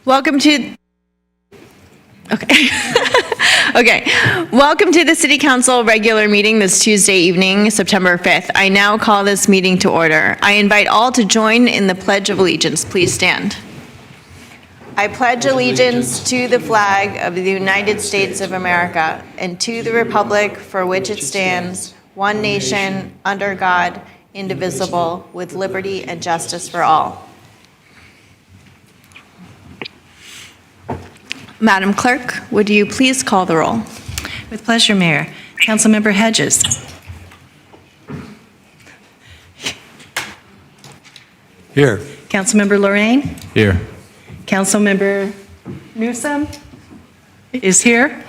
Welcome to, okay. Okay. Welcome to the City Council regular meeting this Tuesday evening, September 5th. I now call this meeting to order. I invite all to join in the Pledge of Allegiance. Please stand. I pledge allegiance to the flag of the United States of America and to the republic for which it stands, one nation, under God, indivisible, with liberty and justice for all. Madam Clerk, would you please call the roll? With pleasure, Mayor. Councilmember Hedges. Here. Councilmember Lorraine. Here. Councilmember Newsom is here.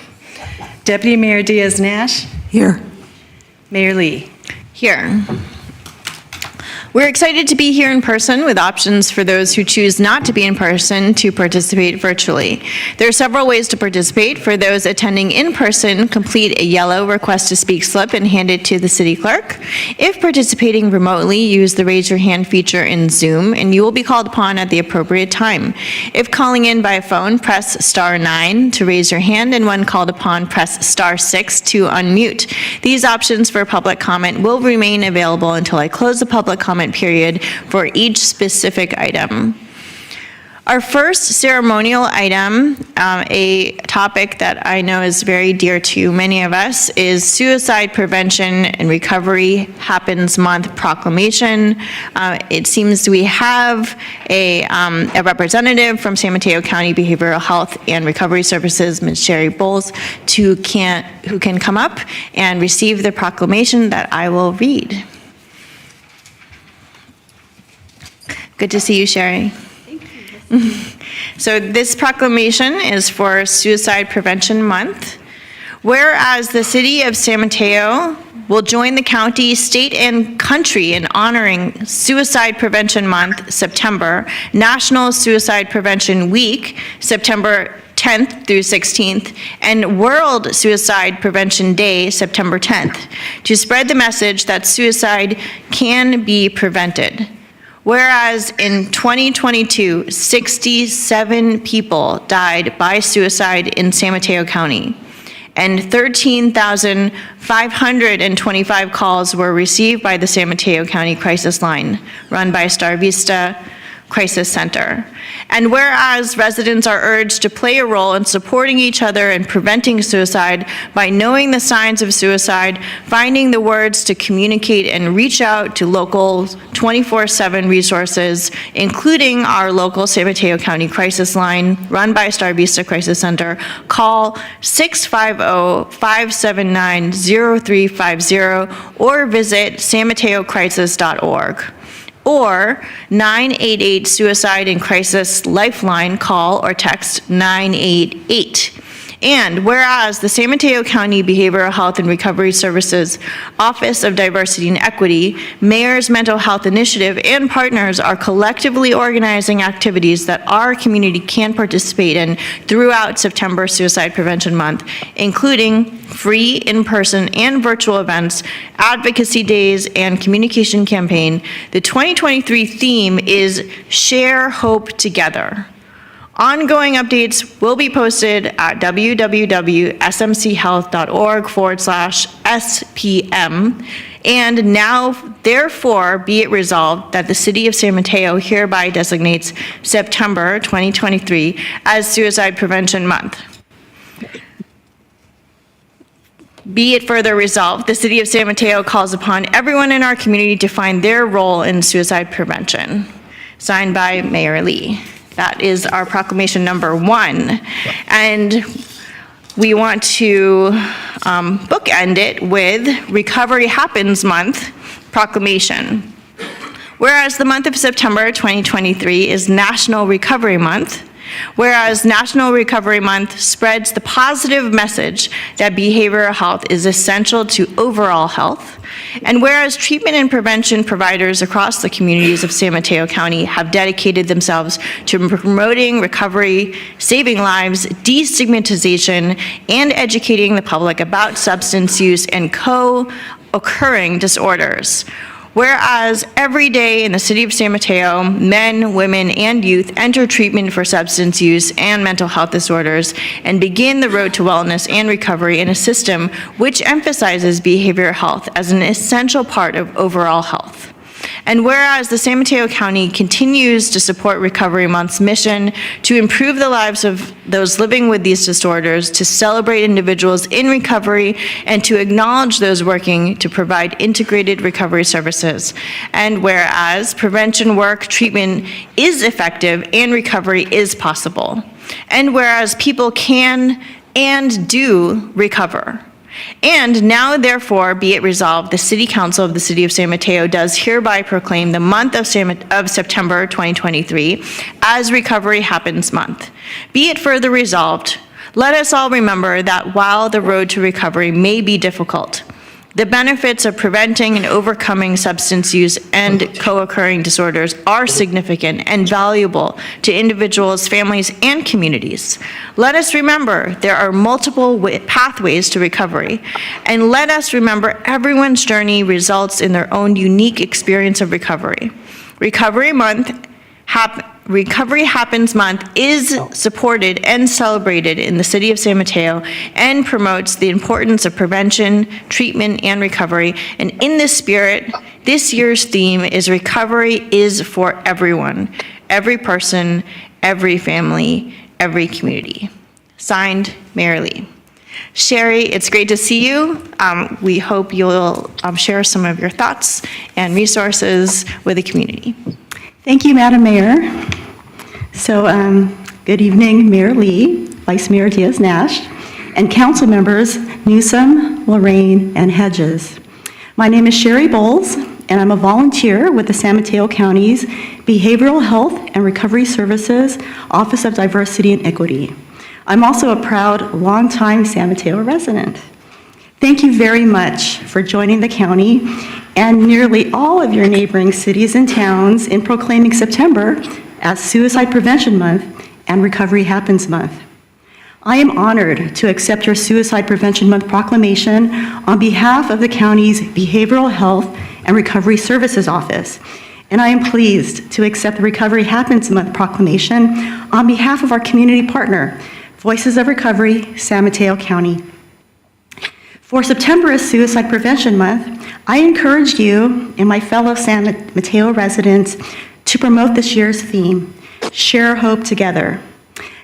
Deputy Mayor Diaz-Nash. Here. Mayor Lee. Here. We're excited to be here in person with options for those who choose not to be in person to participate virtually. There are several ways to participate. For those attending in person, complete a yellow request to speak slip and hand it to the city clerk. If participating remotely, use the raise your hand feature in Zoom and you will be called upon at the appropriate time. If calling in by phone, press *9 to raise your hand, and when called upon, press *6 to unmute. These options for public comment will remain available until I close the public comment period for each specific item. Our first ceremonial item, a topic that I know is very dear to many of us, is Suicide Prevention and Recovery Happens Month Proclamation. It seems we have a representative from San Mateo County Behavioral Health and Recovery Services, Ms. Sherry Bowles, who can come up and receive the proclamation that I will read. Good to see you, Sherry. Thank you. So this proclamation is for Suicide Prevention Month. Whereas the city of San Mateo will join the county, state, and country in honoring Suicide Prevention Month, September, National Suicide Prevention Week, September 10th through 16th, and World Suicide Prevention Day, September 10th, to spread the message that suicide can be prevented. Whereas in 2022, 67 people died by suicide in San Mateo County, and 13,525 calls were received by the San Mateo County Crisis Line, run by Star Vista Crisis Center. And whereas residents are urged to play a role in supporting each other and preventing suicide by knowing the signs of suicide, finding the words to communicate and reach out to local 24/7 resources, including our local San Mateo County Crisis Line, run by Star Vista Crisis Center, call 650-579-0350 or visit sanmateocrisis.org. Or 988 Suicide and Crisis Lifeline, call or text 988. And whereas the San Mateo County Behavioral Health and Recovery Services Office of Diversity and Equity, Mayor's Mental Health Initiative, and partners are collectively organizing activities that our community can participate in throughout September Suicide Prevention Month, including free in-person and virtual events, advocacy days, and communication campaign. The 2023 theme is Share Hope Together. Ongoing updates will be posted at www.smchealth.org/SPM. And now, therefore, be it resolved that the City of San Mateo hereby designates September 2023 as Suicide Prevention Month. Be it further resolved, the City of San Mateo calls upon everyone in our community to find their role in suicide prevention. Signed by Mayor Lee. That is our proclamation number 1. And we want to bookend it with Recovery Happens Month proclamation. Whereas the month of September 2023 is National Recovery Month, whereas National Recovery Month spreads the positive message that behavioral health is essential to overall health, and whereas treatment and prevention providers across the communities of San Mateo County have dedicated themselves to promoting recovery, saving lives, destigmatization, and educating the public about substance use and co-occurring disorders. Whereas every day in the city of San Mateo, men, women, and youth enter treatment for substance use and mental health disorders and begin the road to wellness and recovery in a system which emphasizes behavioral health as an essential part of overall health. And whereas the San Mateo County continues to support Recovery Month's mission to improve the lives of those living with these disorders, to celebrate individuals in recovery, and to acknowledge those working to provide integrated recovery services. And whereas prevention work, treatment is effective, and recovery is possible. And whereas people can and do recover. And now, therefore, be it resolved, the City Council of the City of San Mateo does hereby proclaim the month of September 2023 as Recovery Happens Month. Be it further resolved, let us all remember that while the road to recovery may be difficult, the benefits of preventing and overcoming substance use and co-occurring disorders are significant and valuable to individuals, families, and communities. Let us remember there are multiple pathways to recovery, and let us remember everyone's journey results in their own unique experience of recovery. Recovery Happens Month is supported and celebrated in the city of San Mateo and promotes the importance of prevention, treatment, and recovery. And in this spirit, this year's theme is Recovery is for everyone, every person, every family, every community. Signed, Mayor Lee. Sherry, it's great to see you. We hope you'll share some of your thoughts and resources with the community. Thank you, Madam Mayor. So, good evening, Mayor Lee, Vice Mayor Diaz-Nash, and council members Newsom, Lorraine, and Hedges. My name is Sherry Bowles, and I'm a volunteer with the San Mateo County's Behavioral Health and Recovery Services Office of Diversity and Equity. I'm also a proud, longtime San Mateo resident. Thank you very much for joining the county and nearly all of your neighboring cities and towns in proclaiming September as Suicide Prevention Month and Recovery Happens Month. I am honored to accept your Suicide Prevention Month proclamation on behalf of the county's Behavioral Health and Recovery Services Office, and I am pleased to accept the Recovery Happens Month proclamation on behalf of our community partner, Voices of Recovery, San Mateo County. For September as Suicide Prevention Month, I encourage you and my fellow San Mateo residents to promote this year's theme, Share Hope Together.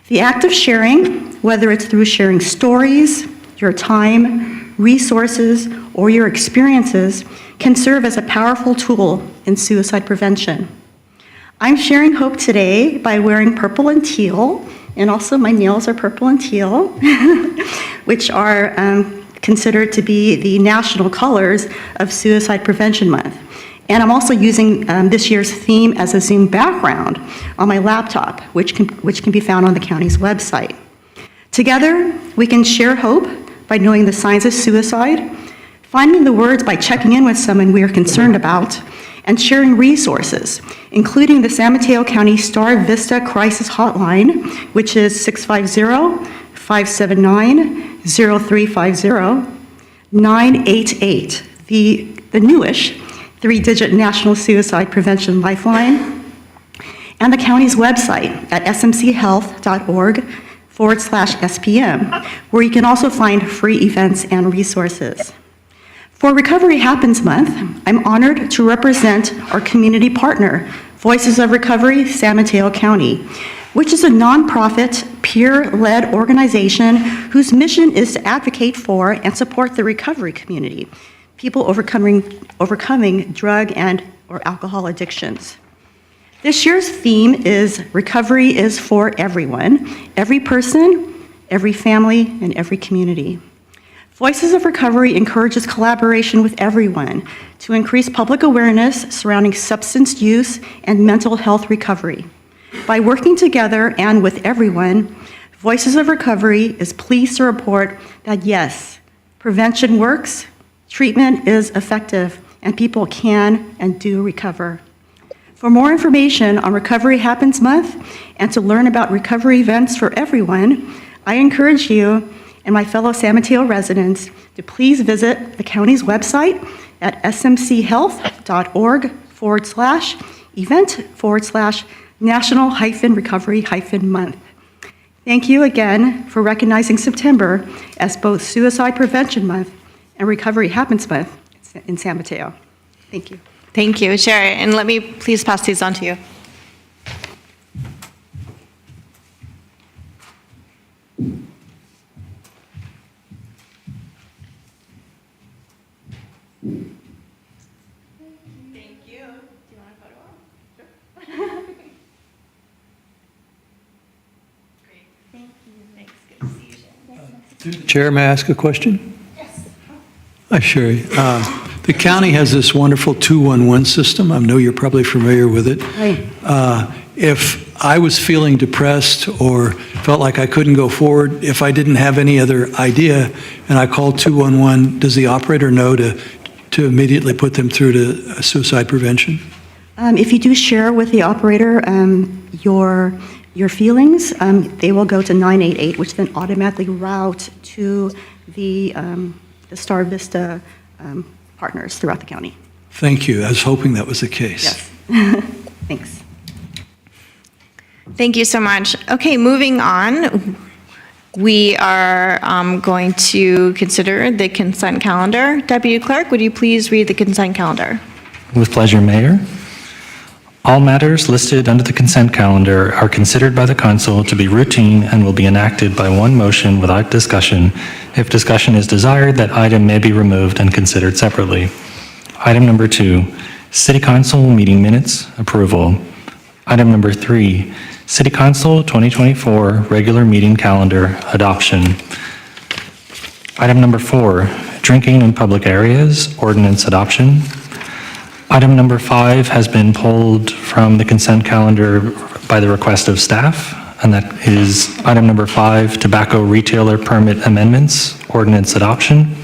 The act of sharing, whether it's through sharing stories, your time, resources, or your experiences, can serve as a powerful tool in suicide prevention. I'm sharing hope today by wearing purple and teal, and also my nails are purple and teal, which are considered to be the national colors of Suicide Prevention Month. And I'm also using this year's theme as a Zoom background on my laptop, which can be found on the county's website. Together, we can share hope by knowing the signs of suicide, finding the words by checking in with someone we are concerned about, and sharing resources, including the San Mateo County Star Vista Crisis Hotline, which is 650-579-0350, 988, the newish 3-digit National Suicide Prevention Lifeline, and the county's website at smchealth.org/SPM, where you can also find free events and resources. For Recovery Happens Month, I'm honored to represent our community partner, Voices of Recovery, San Mateo County, which is a nonprofit, peer-led organization whose mission is to advocate for and support the recovery community, people overcoming drug and or alcohol addictions. This year's theme is Recovery is for everyone, every person, every family, and every community. Voices of Recovery encourages collaboration with everyone to increase public awareness surrounding substance use and mental health recovery. By working together and with everyone, Voices of Recovery is pleased to report that yes, prevention works, treatment is effective, and people can and do recover. For more information on Recovery Happens Month and to learn about recovery events for everyone, I encourage you and my fellow San Mateo residents to please visit the county's website at smchealth.org/event/National-Recovery-Month. Thank you again for recognizing September as both Suicide Prevention Month and Recovery Happens Month in San Mateo. Thank you. Thank you, Chair. And let me please pass these on to you. Thank you. Do you want a photo op? Sure. Great. Thank you. Thanks. Good to see you, Sharon. Chair, may I ask a question? Yes. Sherry. The county has this wonderful 211 system. I know you're probably familiar with it. Right. If I was feeling depressed or felt like I couldn't go forward, if I didn't have any other idea, and I called 211, does the operator know to immediately put them through to suicide prevention? If you do share with the operator your feelings, they will go to 988, which then automatically route to the Star Vista partners throughout the county. Thank you. I was hoping that was the case. Yes. Thanks. Thank you so much. Okay, moving on. We are going to consider the consent calendar. Deputy Clerk, would you please read the consent calendar? With pleasure, Mayor. All matters listed under the consent calendar are considered by the council to be routine and will be enacted by one motion without discussion. If discussion is desired, that item may be removed and considered separately. Item number 2, City Council meeting minutes approval. Item number 3, City Council 2024 regular meeting calendar adoption. Item number 4, drinking in public areas ordinance adoption. Item number 5 has been pulled from the consent calendar by the request of staff, and that is item number 5, tobacco retailer permit amendments, ordinance adoption.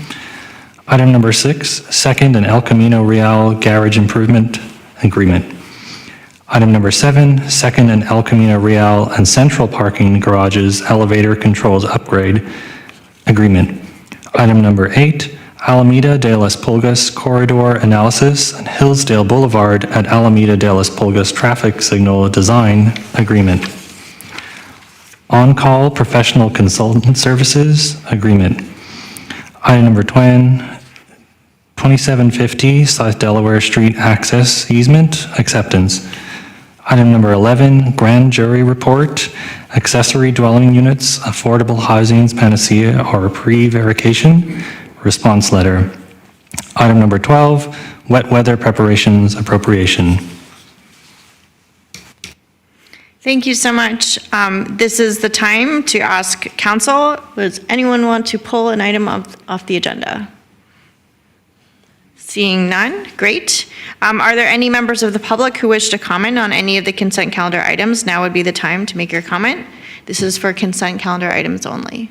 Item number 6, second and El Camino Real garage improvement agreement. Item number 7, second and El Camino Real and central parking garages elevator controls upgrade agreement. Item number 8, Alameda de las Pulgas corridor analysis and Hillsdale Boulevard at Alameda de las Pulgas traffic signal design agreement. On-call professional consultant services agreement. Item number 2750 South Delaware Street access easement acceptance. Item number 11, grand jury report, accessory dwelling units, affordable housing's panacea or prevarication, response letter. Item number 12, wet weather preparations appropriation. Thank you so much. This is the time to ask council, does anyone want to pull an item off the agenda? Seeing none, great. Are there any members of the public who wish to comment on any of the consent calendar items? Now would be the time to make your comment. This is for consent calendar items only.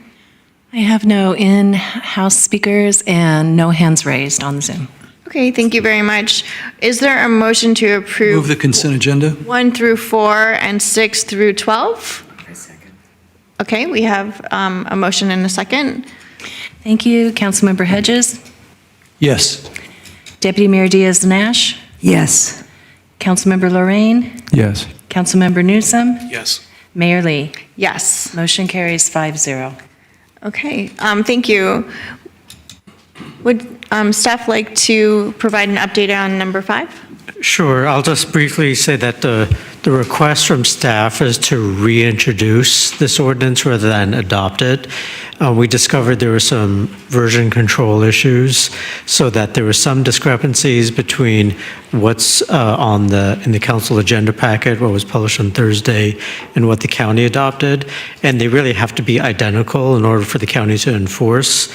I have no in-house speakers and no hands raised on Zoom. Okay, thank you very much. Is there a motion to Move approve the consent agenda? 1 through 4 and 6 through 12? Okay, we have a motion and a second. Thank you. Councilmember Hedges. Yes. Deputy Mayor Diaz-Nash. Yes. Councilmember Lorraine. Yes. Councilmember Newsome. Yes. Mayor Lee. Yes. Motion carries 5-0. Okay, thank you. Would staff like to provide an update on number 5? Sure. I'll just briefly say that the request from staff is to reintroduce this ordinance rather than adopt it. We discovered there were some version control issues, so that there were some discrepancies between what's in the council agenda packet, what was published on Thursday, and what the county adopted, and they really have to be identical in order for the county to enforce.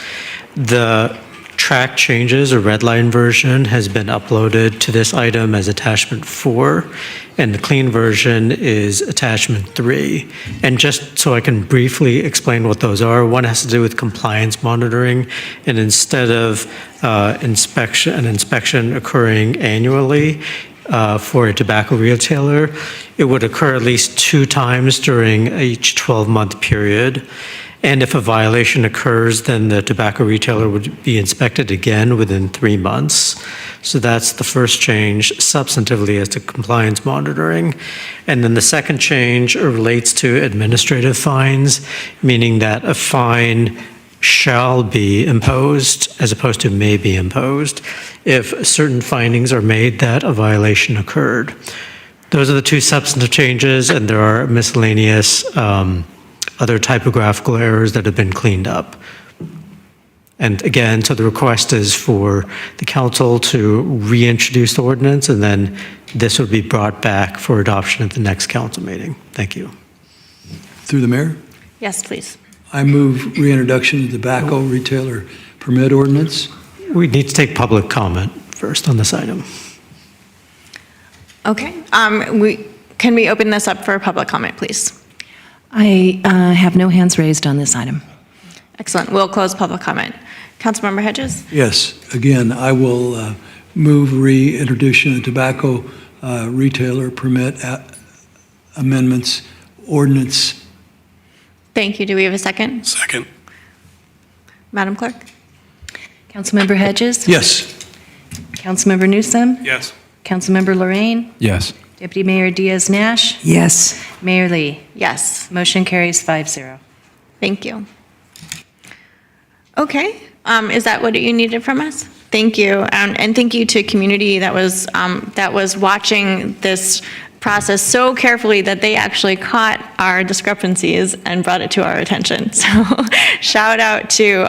The track changes, or red line version, has been uploaded to this item as attachment 4, and the clean version is attachment 3. And just so I can briefly explain what those are, one has to do with compliance monitoring, and instead of an inspection occurring annually for a tobacco retailer, it would occur at least 2 times during each 12-month period. And if a violation occurs, then the tobacco retailer would be inspected again within 3 months. So that's the first change substantively as to compliance monitoring. And then the second change relates to administrative fines, meaning that a fine shall be imposed as opposed to may be imposed if certain findings are made that a violation occurred. Those are the two substantive changes, and there are miscellaneous other typographical errors that have been cleaned up. And again, so the request is for the council to reintroduce the ordinance, and then this would be brought back for adoption at the next council meeting. Thank you. Through the mayor, Yes, please. I move reintroduction of the tobacco retailer permit ordinance. We need to take public comment first on this item. Okay. Can we open this up for public comment, please? I have no hands raised on this item. Excellent. We'll close public comment. Councilmember Hedges? Yes, again, I will move reintroduction of tobacco retailer permit amendments ordinance. Thank you. Do we have a second? Second. Madam Clerk? Councilmember Hedges? Yes. Councilmember Newsome? Yes. Councilmember Lorraine? Yes. Deputy Mayor Diaz-Nash? Yes. Mayor Lee? Yes. Motion carries 5-0. Thank you. Okay. Is that what you needed from us? Thank you. And thank you to community that was watching this process so carefully that they actually caught our discrepancies and brought it to our attention. So shout out to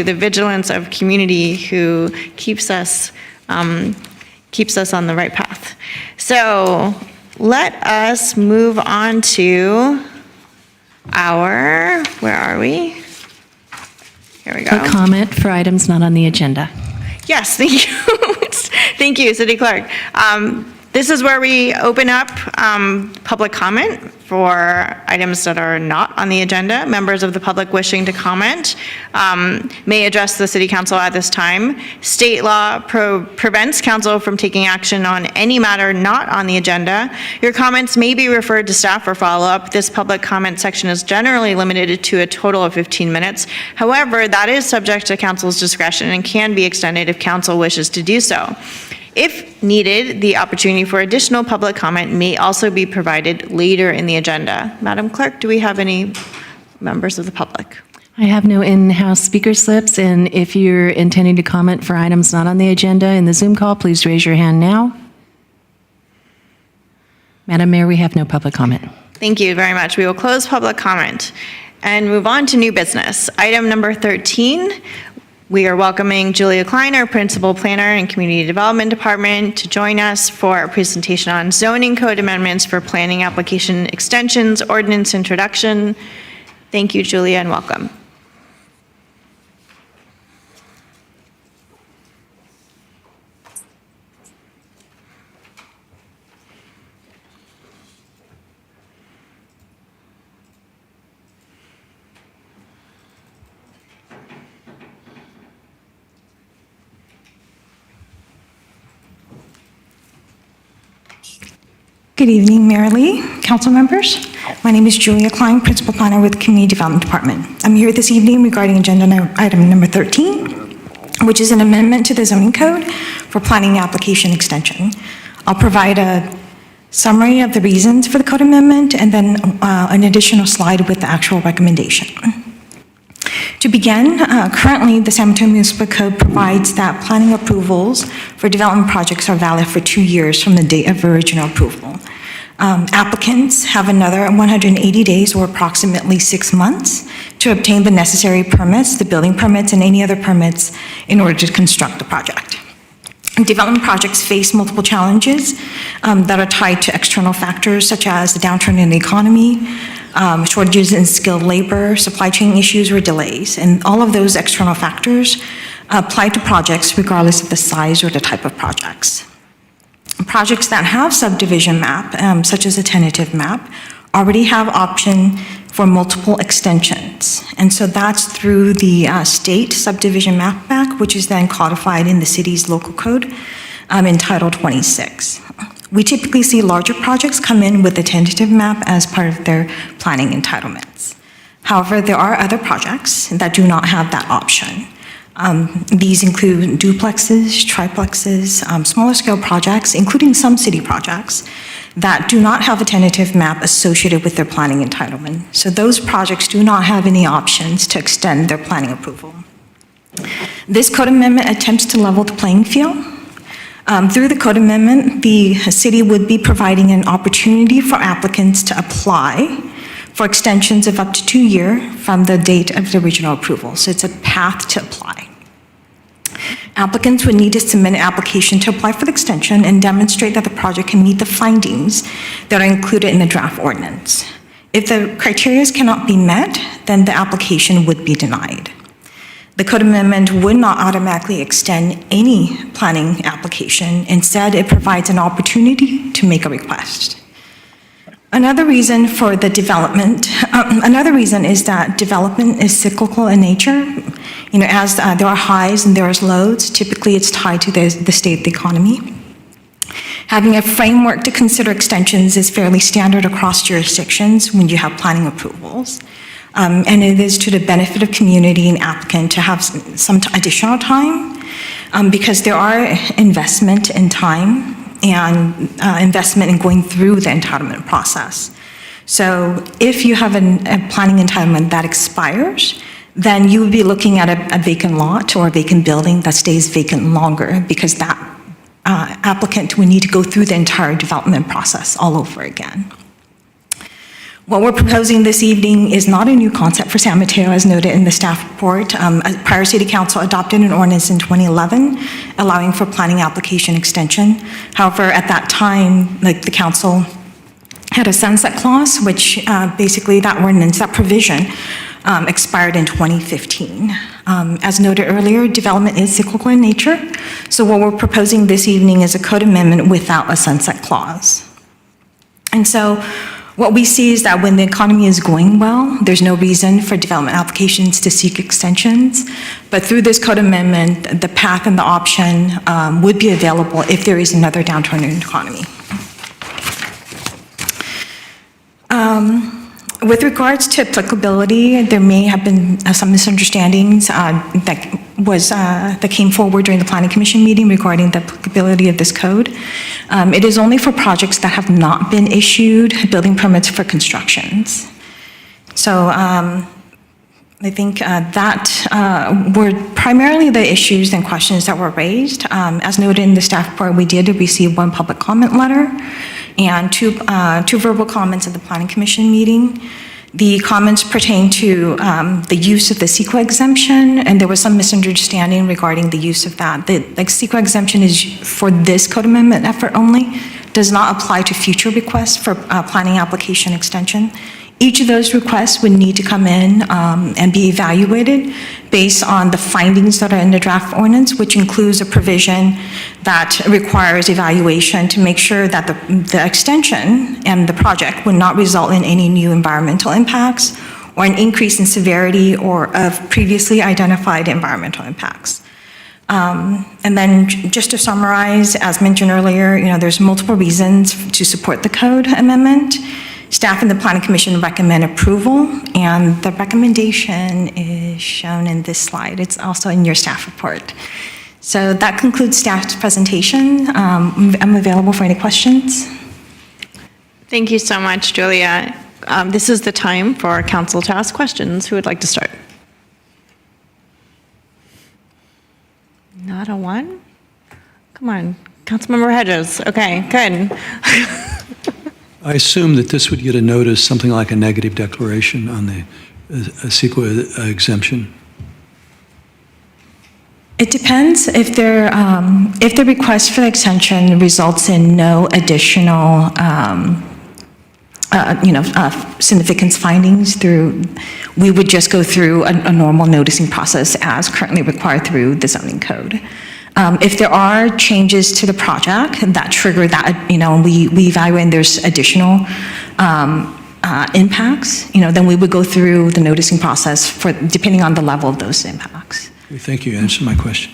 the vigilance of community who keeps us on the right path. So let us move on to where are we? Here we go. Public comment for items not on the agenda. Yes, thank you. Thank you, City Clerk. This is where we open up public comment for items that are not on the agenda. Members of the public wishing to comment may address the City Council at this time. State law prevents council from taking action on any matter not on the agenda. Your comments may be referred to staff for follow-up. This public comment section is generally limited to a total of 15 minutes. However, that is subject to council's discretion and can be extended if council wishes to do so. If needed, the opportunity for additional public comment may also be provided later in the agenda. Madam Clerk, do we have any members of the public? I have no in-house speaker slips, and if you're intending to comment for items not on the agenda in the Zoom call, please raise your hand now. Madam Mayor, we have no public comment. Thank you very much. We will close public comment and move on to new business. Item number 13, we are welcoming Julia Klein, our Principal Planner in Community Development Department, to join us for a presentation on zoning code amendments for planning application extensions, ordinance introduction. Thank you, Julia, and welcome. Good evening, Mayor Lee, council members. My name is Julia Klein, Principal Planner with Community Development Department. I'm here this evening regarding agenda item number 13, which is an amendment to the zoning code for planning application extension. I'll provide a summary of the reasons for the code amendment and then an additional slide with the actual recommendation. To begin, currently the San Antonio Municipal Code provides that planning approvals for development projects are valid for 2 years from the date of original approval. Applicants have another 180 days or approximately 6 months to obtain the necessary permits, the building permits, and any other permits in order to construct the project. Development projects face multiple challenges that are tied to external factors such as the downturn in the economy, shortages in skilled labor, supply chain issues, or delays. And all of those external factors apply to projects regardless of the size or the type of projects. Projects that have subdivision map, such as a tentative map, already have option for multiple extensions. And so that's through the state subdivision map back, which is then codified in the city's local code in Title 26. We typically see larger projects come in with a tentative map as part of their planning entitlements. However, there are other projects that do not have that option. These include duplexes, triplexes, smaller scale projects, including some city projects that do not have a tentative map associated with their planning entitlement. So those projects do not have any options to extend their planning approval. This code amendment attempts to level the playing field. Through the code amendment, the city would be providing an opportunity for applicants to apply for extensions of up to 2 years from the date of the original approval. So it's a path to apply. Applicants would need to submit an application to apply for the extension and demonstrate that the project can meet the findings that are included in the draft ordinance. If the criteria cannot be met, then the application would be denied. The code amendment would not automatically extend any planning application. Instead, it provides an opportunity to make a request. Another reason is that development is cyclical in nature. As there are highs and there are lows, typically it's tied to the state of the economy. Having a framework to consider extensions is fairly standard across jurisdictions when you have planning approvals. And it is to the benefit of community and applicant to have some additional time because there are investment in time and investment in going through the entitlement process. So if you have a planning entitlement that expires, then you would be looking at a vacant lot or a vacant building that stays vacant longer because that applicant would need to go through the entire development process all over again. What we're proposing this evening is not a new concept for San Mateo, as noted in the staff report. Prior City Council adopted an ordinance in 2011 allowing for planning application extension. However, at that time, the council had a sunset clause, which basically that ordinance, that provision, expired in 2015. As noted earlier, development is cyclical in nature. So what we're proposing this evening is a code amendment without a sunset clause. And so what we see is that when the economy is going well, there's no reason for development applications to seek extensions. But through this code amendment, the path and the option would be available if there is another downturn in the economy. With regards to applicability, there may have been some misunderstandings that came forward during the Planning Commission meeting regarding the applicability of this code. It is only for projects that have not been issued building permits for constructions. So I think that were primarily the issues and questions that were raised. As noted in the staff report, we did receive one public comment letter and two verbal comments at the Planning Commission meeting. The comments pertain to the use of the CEQA exemption, and there was some misunderstanding regarding the use of that. The CEQA exemption is for this code amendment effort only, does not apply to future requests for planning application extension. Each of those requests would need to come in and be evaluated based on the findings that are in the draft ordinance, which includes a provision that requires evaluation to make sure that the extension and the project would not result in any new environmental impacts or an increase in severity or of previously identified environmental impacts. And then just to summarize, as mentioned earlier, there's multiple reasons to support the code amendment. Staff and the Planning Commission recommend approval, and the recommendation is shown in this slide. It's also in your staff report. So that concludes staff's presentation. I'm available for any questions. Thank you so much, Julia. This is the time for council to ask questions. Who would like to start? Not a one? Come on, Councilmember Hedges. Okay, good. I assume that this would get a notice, something like a negative declaration on the CEQA exemption. It depends if the request for the extension results in no additional, significance findings we would just go through a normal noticing process as currently required through the zoning code. If there are changes to the project that trigger that, we evaluate and there's additional impacts, then we would go through the noticing process depending on the level of those impacts. Thank you. You answered my question.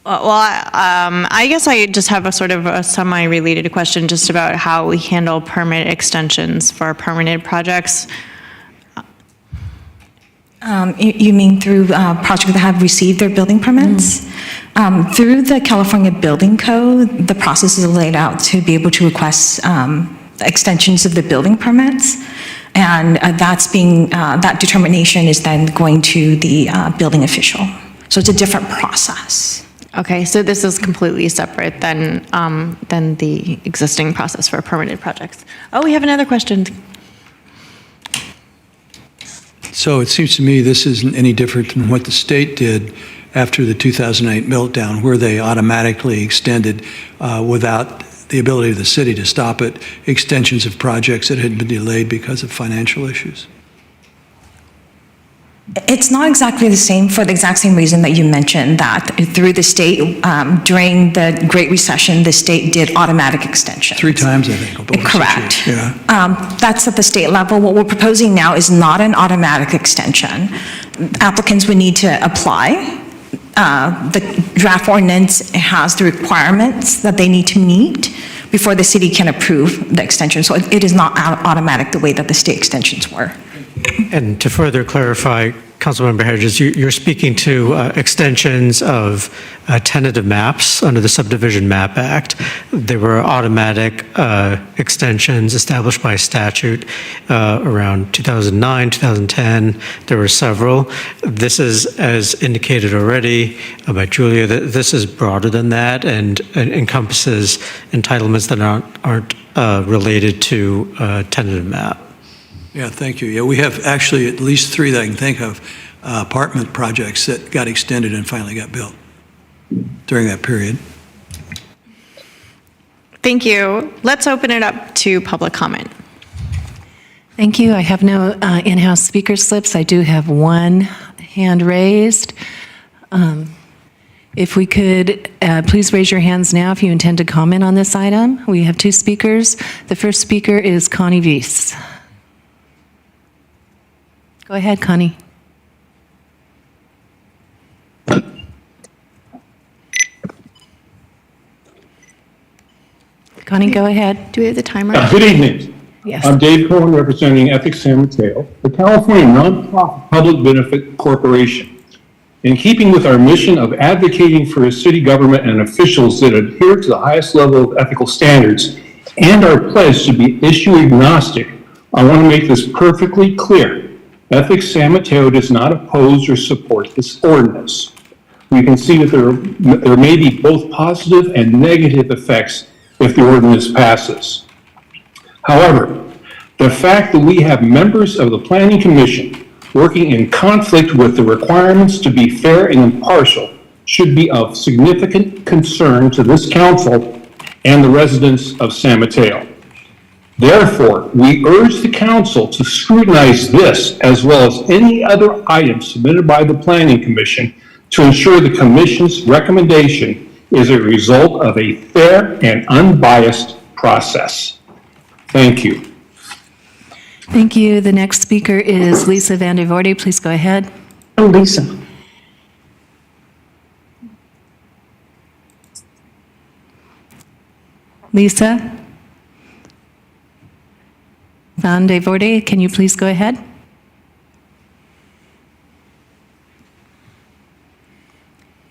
I guess I just have a sort of a semi-related question just about how we handle permit extensions for permanent projects. You mean through projects that have received their building permits? Through the California Building Code, the process is laid out to be able to request extensions of the building permits. And that determination is then going to the building official. So it's a different process. Okay, so this is completely separate than the existing process for permanent projects. Oh, we have another question. So it seems to me this isn't any different than what the state did after the 2008 meltdown, where they automatically extended, without the ability of the city to stop it, extensions of projects that had been delayed because of financial issues. It's not exactly the same for the exact same reason that you mentioned, that through the state, during the Great Recession, the state did automatic extensions. 3 times, I think. over 6 Correct. years. Yeah. That's at the state level. What we're proposing now is not an automatic extension. Applicants would need to apply. The draft ordinance has the requirements that they need to meet before the city can approve the extension. So it is not automatic the way that the state extensions were. And to further clarify, Councilmember Hedges, you're speaking to extensions of tentative maps under the Subdivision Map Act. There were automatic extensions established by statute around 2009, 2010. There were several. This is, as indicated already by Julia, that this is broader than that and encompasses entitlements that aren't related to tentative map. Yeah, thank you. Yeah, we have actually at least 3 that I can think of, apartment projects that got extended and finally got built during that period. Thank you. Let's open it up to public comment. Thank you. I have no in-house speaker slips. I do have one hand raised. If we could, please raise your hands now if you intend to comment on this item. We have 2 speakers. The first speaker is Connie Weiss. Go ahead, Connie. Connie, go ahead. Do we have the timer? Good evening. Yes. I'm Dave Cohen, representing Ethics San Mateo, the California nonprofit public benefit corporation. In keeping with our mission of advocating for a city government and officials that adhere to the highest level of ethical standards and our pledge to be issue agnostic, I want to make this perfectly clear. Ethics San Mateo does not oppose or support this ordinance. We can see that there may be both positive and negative effects if the ordinance passes. However, the fact that we have members of the Planning Commission working in conflict with the requirements to be fair and impartial should be of significant concern to this council and the residents of San Mateo. Therefore, we urge the council to scrutinize this as well as any other items submitted by the Planning Commission to ensure the Commission's recommendation is a result of a fair and unbiased process. Thank you. Thank you. The next speaker is Lisa Vandervoorde. Please go ahead. Oh, Lisa. Lisa Vandervoorde, can you please go ahead?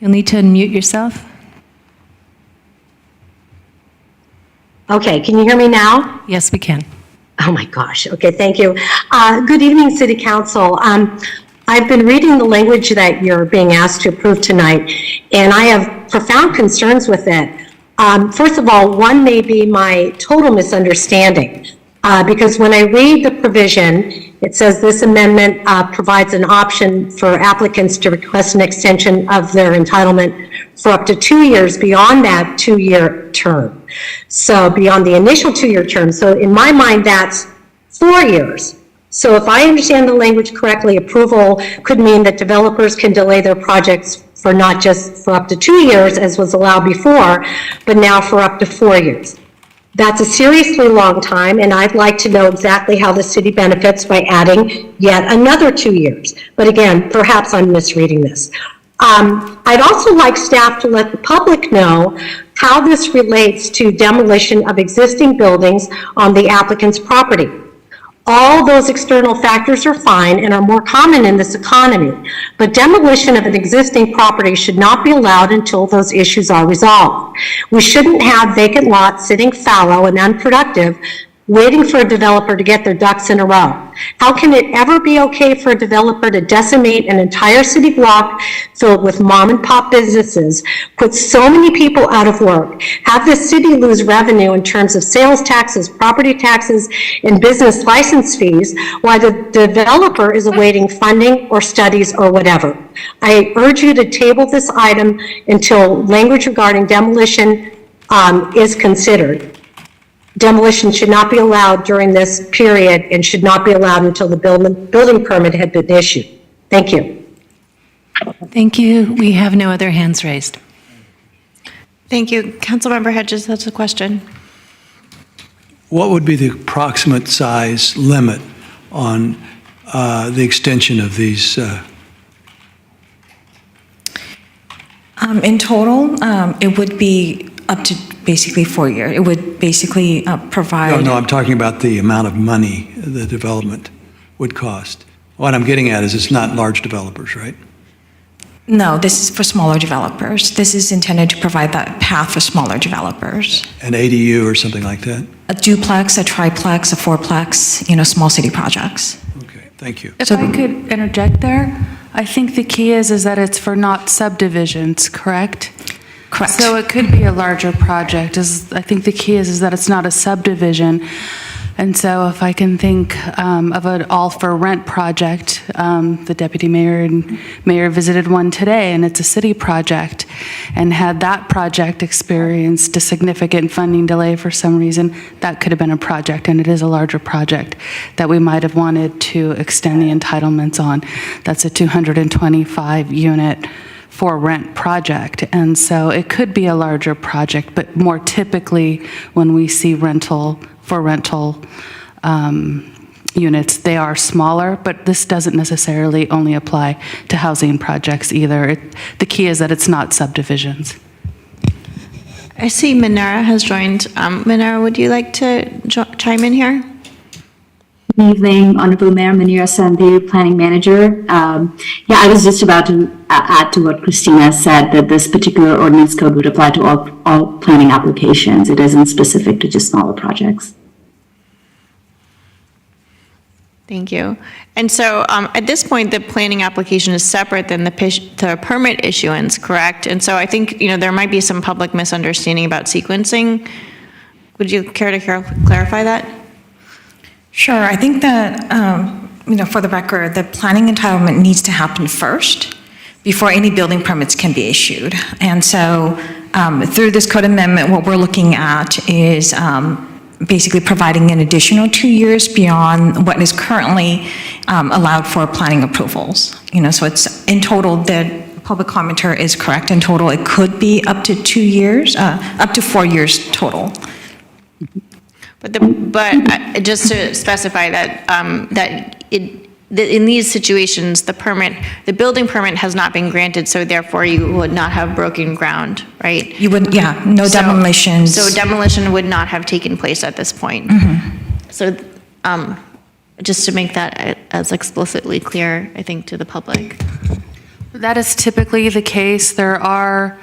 You'll need to unmute yourself. Okay, can you hear me now? Yes, we can. Oh my gosh, okay, thank you. Good evening, City Council. I've been reading the language that you're being asked to approve tonight, and I have profound concerns with it. First of all, one may be my total misunderstanding, because when I read the provision, it says this amendment provides an option for applicants to request an extension of their entitlement for up to 2 years beyond that 2-year term. So beyond the initial 2-year term. So in my mind, that's 4 years. So if I understand the language correctly, approval could mean that developers can delay their projects for not just for up to 2 years, as was allowed before, but now for up to 4 years. That's a seriously long time, and I'd like to know exactly how the city benefits by adding yet another 2 years. But again, perhaps I'm misreading this. I'd also like staff to let the public know how this relates to demolition of existing buildings on the applicant's property. All those external factors are fine and are more common in this economy, but demolition of an existing property should not be allowed until those issues are resolved. We shouldn't have vacant lots sitting fallow and unproductive, waiting for a developer to get their ducks in a row. How can it ever be okay for a developer to decimate an entire city block filled with mom and pop businesses, put so many people out of work, have the city lose revenue in terms of sales taxes, property taxes, and business license fees, while the developer is awaiting funding or studies or whatever? I urge you to table this item until language regarding demolition is considered. Demolition should not be allowed during this period and should not be allowed until the building permit had been issued. Thank you. Thank you. We have no other hands raised. Thank you. Councilmember Hedges, that's a question. What would be the approximate size limit on the extension of these? In total, it would be up to basically 4 years. It would basically provide. No, I'm talking about the amount of money the development would cost. What I'm getting at is it's not large developers, right? No, this is for smaller developers. This is intended to provide that path for smaller developers. An ADU or something like that? A duplex, a triplex, a fourplex, small city projects. Okay, thank you. If I could interject there, I think the key is that it's for not subdivisions, correct? Correct. So it could be a larger project. I think the key is that it's not a subdivision. And so if I can think of an all-for-rent project, the deputy mayor and mayor visited one today, and it's a city project. And had that project experienced a significant funding delay for some reason, that could have been a project, and it is a larger project that we might have wanted to extend the entitlements on. That's a 225-unit for rent project. And so it could be a larger project, but more typically when we see rental units, they are smaller, but this doesn't necessarily only apply to housing projects either. The key is that it's not subdivisions. I see Minara has joined. Minara, would you like to chime in here? Good evening, Honorable Mayor Manira Sandhu, Planning Manager. I was just about to add to what Christina said, that this particular ordinance code would apply to all planning applications. It isn't specific to just smaller projects. Thank you. And so at this point, the planning application is separate than the permit issuance, correct? And so I think, there might be some public misunderstanding about sequencing. Would you care to clarify that? Sure. I think that, for the record, the planning entitlement needs to happen first before any building permits can be issued. And so through this code amendment, what we're looking at is basically providing an additional 2 years beyond what is currently allowed for planning approvals. So it's in total, the public commenter is correct. In total, it could be up to 2 years, up to 4 years total. But just to specify that in these situations, the building permit has not been granted, so therefore you would not have broken ground, right? You would, no demolitions. So demolition would not have taken place at this point. So just to make that as explicitly clear, I think, to the public. That is typically the case. There are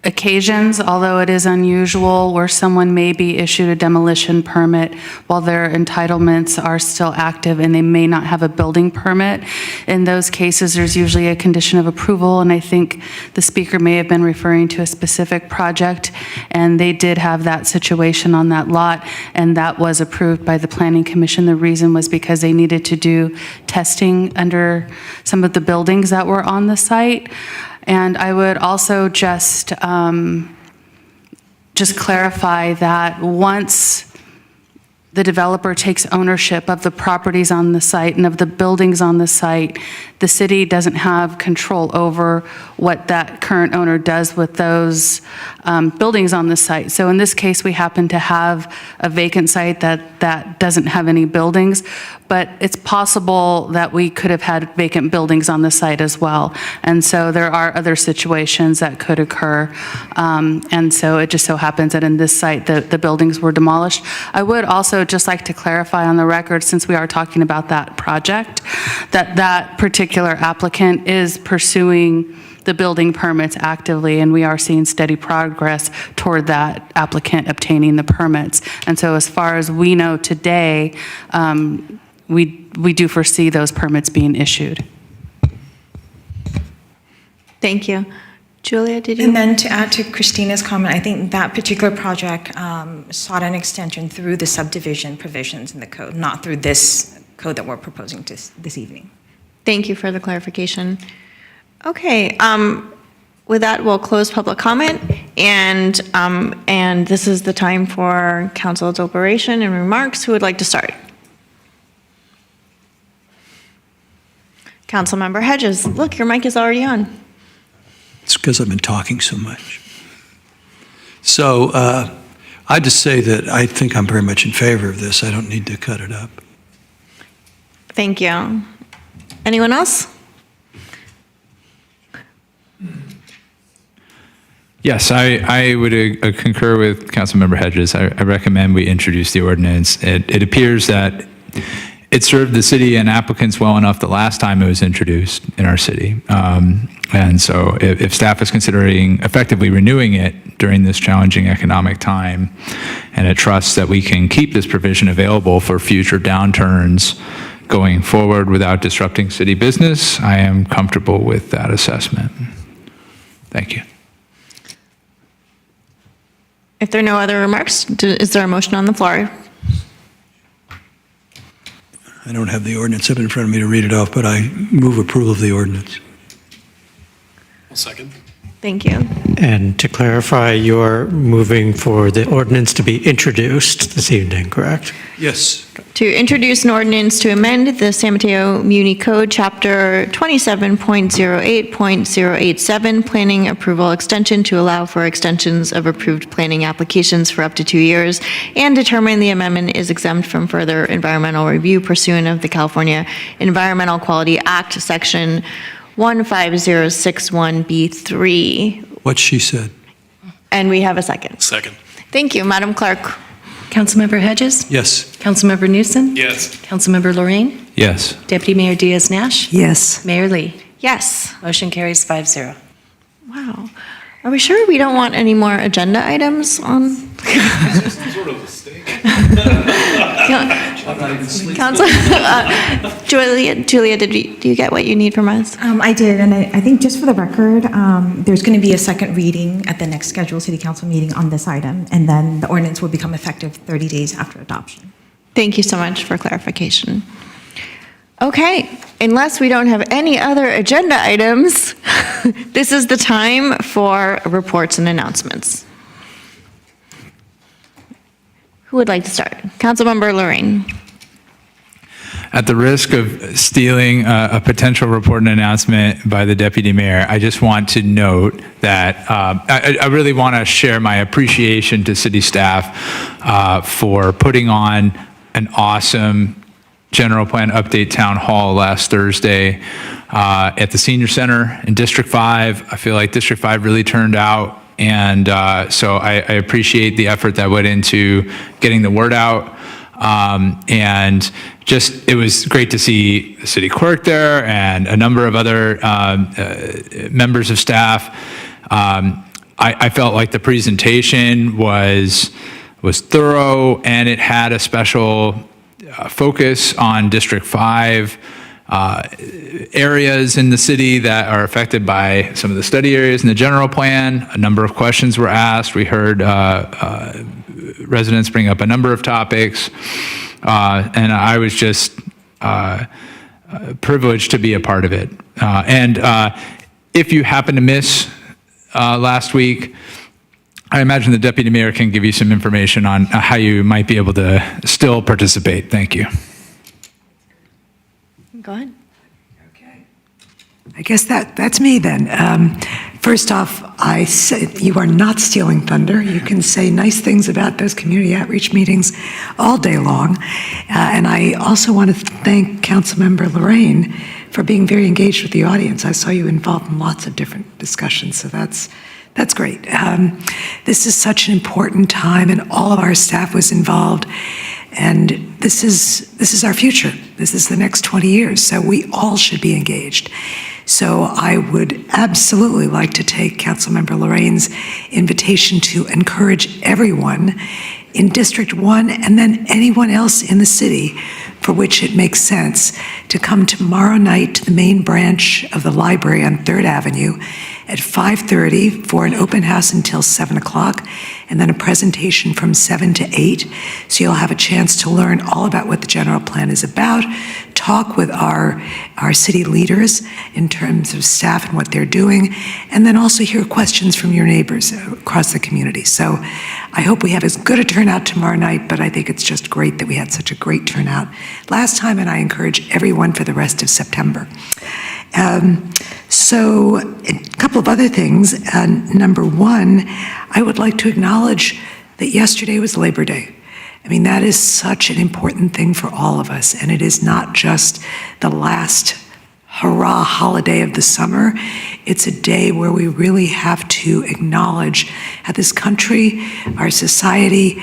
occasions, although it is unusual, where someone may be issued a demolition permit while their entitlements are still active and they may not have a building permit. In those cases, there's usually a condition of approval, and I think the speaker may have been referring to a specific project, and they did have that situation on that lot, and that was approved by the Planning Commission. The reason was because they needed to do testing under some of the buildings that were on the site. And I would also just clarify that once the developer takes ownership of the properties on the site and of the buildings on the site, the city doesn't have control over what that current owner does with those buildings on the site. So in this case, we happen to have a vacant site that doesn't have any buildings, but it's possible that we could have had vacant buildings on the site as well. And so there are other situations that could occur. And so it just so happens that in this site, the buildings were demolished. I would also just like to clarify on the record, since we are talking about that project, that particular applicant is pursuing the building permits actively, and we are seeing steady progress toward that applicant obtaining the permits. And so as far as we know today, we do foresee those permits being issued. Thank you. Julia, did you? And then to add to Christina's comment, I think that particular project sought an extension through the subdivision provisions in the code, not through this code that we're proposing this evening. Thank you for the clarification. Okay, with that, we'll close public comment, and this is the time for council deliberation and remarks. Who would like to start? Councilmember Hedges, look, your mic is already on. It's because I've been talking so much. So I just say that I think I'm very much in favor of this. I don't need to cut it up. Thank you. Anyone else? Yes, I would concur with Councilmember Hedges. I recommend we introduce the ordinance. It appears that it served the city and applicants well enough the last time it was introduced in our city. And so if staff is considering effectively renewing it during this challenging economic time, and it trusts that we can keep this provision available for future downturns going forward without disrupting city business, I am comfortable with that assessment. Thank you. If there are no other remarks, is there a motion on the floor? I don't have the ordinance up in front of me to read it off, but I move approval of the ordinance. I'll second. Thank you. And to clarify, you're moving for the ordinance to be introduced this evening, correct? Yes. To introduce an ordinance to amend the San Mateo Muni Code, Chapter 27.08.087, Planning Approval Extension to allow for extensions of approved planning applications for up to 2 years, and determine the amendment is exempt from further environmental review pursuant of the California Environmental Quality Act, Section 15061B3. What she said. And we have a second. Second. Thank you, Madam Clerk. Councilmember Hedges? Yes. Councilmember Newsom? Yes. Councilmember Lorraine? Yes. Deputy Mayor Diaz-Nash? Yes. Mayor Lee? Yes. Motion carries 5-0. Wow. Are we sure we don't want any more agenda items on? Is there some sort of mistake? Council, Julia, do you get what you need from us? I did, and I think just for the record, there's going to be a second reading at the next scheduled city council meeting on this item, and then the ordinance will become effective 30 days after adoption. Thank you so much for clarification. Okay, unless we don't have any other agenda items, this is the time for reports and announcements. Who would like to start? Councilmember Lorraine. At the risk of stealing a potential report and announcement by the deputy mayor, I just want to note that I really want to share my appreciation to city staff for putting on an awesome general plan update town hall last Thursday at the senior center in District 5. I feel like District 5 really turned out, and so I appreciate the effort that went into getting the word out. And just, it was great to see the city clerk there and a number of other members of staff. I felt like the presentation was thorough, and it had a special focus on District 5 areas in the city that are affected by some of the study areas in the general plan. A number of questions were asked. We heard residents bring up a number of topics, and I was just privileged to be a part of it. And if you happen to miss last week, I imagine the deputy mayor can give you some information on how you might be able to still participate. Thank you. Go ahead. I guess that's me then. First off, I said you are not stealing thunder. You can say nice things about those community outreach meetings all day long. And I also want to thank Councilmember Lorraine for being very engaged with the audience. I saw you involved in lots of different discussions, so that's great. This is such an important time, and all of our staff was involved. And this is our future. This is the next 20 years, so we all should be engaged. So I would absolutely like to take Councilmember Lorraine's invitation to encourage everyone in District 1 and then anyone else in the city for which it makes sense to come tomorrow night to the main branch of the library on 3rd Avenue at 5:30 for an open house until 7 o'clock, and then a presentation from 7 to 8. So you'll have a chance to learn all about what the general plan is about, talk with our city leaders in terms of staff and what they're doing, and then also hear questions from your neighbors across the community. So I hope we have as good a turnout tomorrow night, but I think it's just great that we had such a great turnout last time, and I encourage everyone for the rest of September. So a couple of other things. Number one, I would like to acknowledge that yesterday was Labor Day. I mean, that is such an important thing for all of us, and it is not just the last hurrah holiday of the summer. It's a day where we really have to acknowledge how this country, our society,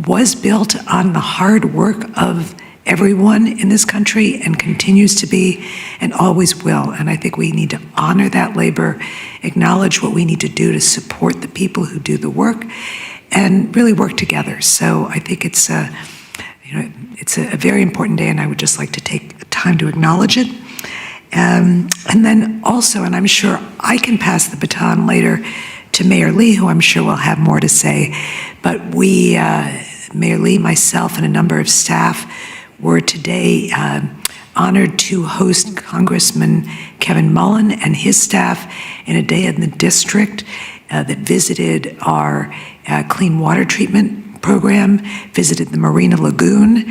was built on the hard work of everyone in this country and continues to be and always will. And I think we need to honor that labor, acknowledge what we need to do to support the people who do the work, and really work together. So I think it's a very important day, and I would just like to take time to acknowledge it. And then also, and I'm sure I can pass the baton later to Mayor Lee, who I'm sure will have more to say, but we, Mayor Lee, myself, and a number of staff were today honored to host Congressman Kevin Mullen and his staff in a day in the district that visited our clean water treatment program, visited the Marina Lagoon,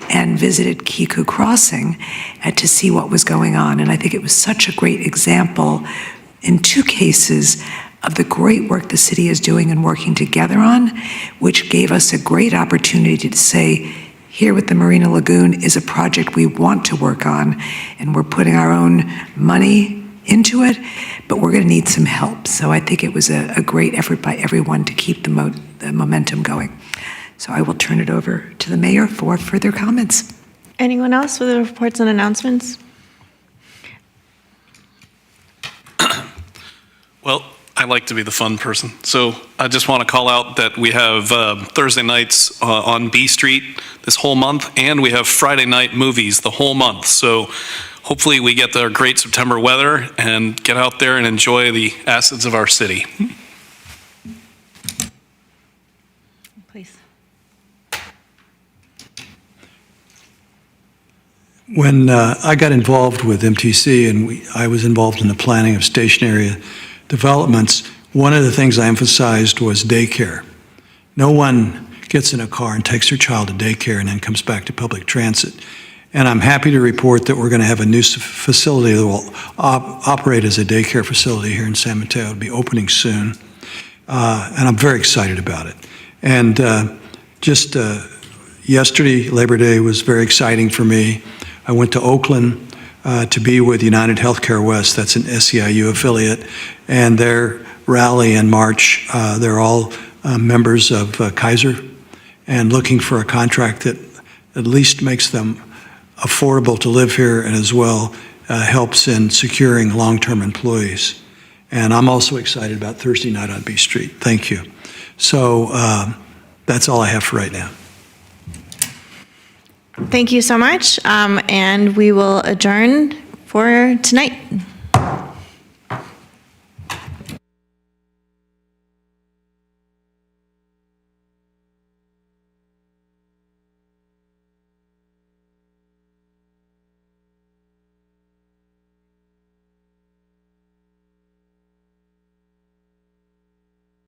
and visited Kiku Crossing to see what was going on. And I think it was such a great example in two cases of the great work the city is doing and working together on, which gave us a great opportunity to say, here with the Marina Lagoon is a project we want to work on, and we're putting our own money into it, but we're going to need some help. So I think it was a great effort by everyone to keep the momentum going. So I will turn it over to the mayor for further comments. Anyone else with reports and announcements? Well, I like to be the fun person. So I just want to call out that we have Thursday nights on B Street this whole month, and we have Friday night movies the whole month. So hopefully we get the great September weather and get out there and enjoy the assets of our city. Please. When I got involved with MTC and I was involved in the planning of station area developments, one of the things I emphasized was daycare. No one gets in a car and takes their child to daycare and then comes back to public transit. And I'm happy to report that we're going to have a new facility that will operate as a daycare facility here in San Mateo. It'll be opening soon. And I'm very excited about it. And just yesterday, Labor Day, was very exciting for me. I went to Oakland to be with United Healthcare West, that's an SEIU affiliate, and their rally and march, they're all members of Kaiser and looking for a contract that at least makes them affordable to live here and as well helps in securing long-term employees. And I'm also excited about Thursday night on B Street. Thank you. So that's all I have for right now. Thank you so much, and we will adjourn for tonight.